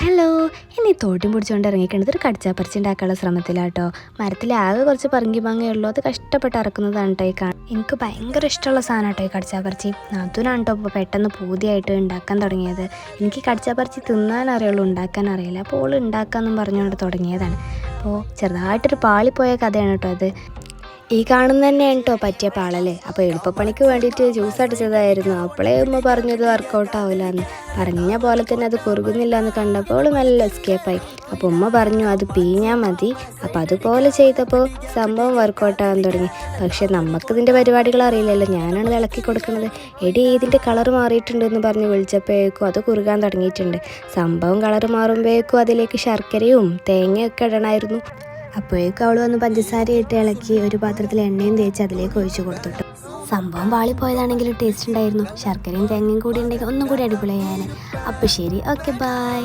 Hello, ഇനി തോട്ടും പിടിച്ചുകൊണ്ട് ഇറങ്ങിക്കേണ്ടത് ഒരു കടിച്ചാപ്പറിച്ച് ഉണ്ടാക്കാനുള്ള ശ്രമത്തിലാട്ടോ. മരത്തിലാകെ കുറച്ച് പറങ്കി മാങ്ങയുള്ളൂ, അത് കഷ്ടപ്പെട്ട് ഇറക്കുന്നതാണ് കേട്ടോ ഈ കാണാൻ. എനിക്ക് ഭയങ്കര ഇഷ്ടമുള്ള സാധനം കേട്ടോ ഈ കടിച്ചാപ്പറിച്ച്. നാത്തൂനാണ് കേട്ടോ ഇപ്പോൾ പെട്ടെന്ന് പൂതിയായിട്ട് ഉണ്ടാക്കാൻ തുടങ്ങിയത്. എനിക്ക് കടിച്ചാപ്പറിച്ച് തിന്നാൻ അറിയുള്ളൂ, ഉണ്ടാക്കാൻ അറിയില്ല. അപ്പോൾ ഓൾ ഉണ്ടാക്കാമെന്നും പറഞ്ഞുകൊണ്ട് തുടങ്ങിയതാണ്. അപ്പോൾ ചെറുതായിട്ടൊരു പാളിപ്പോയ കഥയാണ് കേട്ടോ അത്. ഈ കാണുന്ന തന്നെയാണ് കേട്ടോ പറ്റിയ പാളല്ലേ. അപ്പോൾ എളുപ്പപ്പണിക്ക് വേണ്ടിയിട്ട് ജ്യൂസ് അടിച്ചതായിരുന്നു. അപ്പോഴേ ഉമ്മ പറഞ്ഞത് വർക്കൗട്ട് ആവില്ല എന്ന്. പറഞ്ഞ പോലെ തന്നെ അത് കുറുകുന്നില്ല എന്ന് കണ്ടപ്പോൾ നല്ല എസ്കേപ്പായി. അപ്പോൾ ഉമ്മ പറഞ്ഞു അത് പിഴിഞ്ഞാൽ മതി. അപ്പോൾ അതുപോലെ ചെയ്തപ്പോൾ സംഭവം വർക്കൗട്ട് ആകാൻ തുടങ്ങി. പക്ഷെ നമുക്കിതിൻ്റെ പരിപാടികൾ അറിയില്ലല്ലോ, ഞാനാണ് ഇളക്കി കൊടുക്കുന്നത്. എടി ഇതിൻ്റെ കളർ മാറിയിട്ടുണ്ടെന്ന് പറഞ്ഞ് വിളിച്ചപ്പോഴേക്കും അത് കുറുകാൻ തുടങ്ങിയിട്ടുണ്ട്. സംഭവം കളർ മാറുമ്പോഴേക്കും അതിലേക്ക് ശർക്കരയും തേങ്ങയൊക്കെ ഇടണമായിരുന്നു. അപ്പോഴേക്കും അവൾ വന്ന് പഞ്ചസാര ഇട്ട് ഇളക്കി ഒരു പാത്രത്തിൽ എണ്ണയും തേച്ച് അതിലേക്ക് ഒഴിച്ചു കൊടുത്തിട്ടു. സംഭവം പാളിപ്പോയതാണെങ്കിലും ടേസ്റ്റ് ഉണ്ടായിരുന്നു. ശർക്കരയും തേങ്ങയും കൂടി ഉണ്ടെങ്കിൽ ഒന്നും കൂടി അടിപൊളിയായാണ്. അപ്പോൾ ശരി, ഓക്കെ, ബൈ.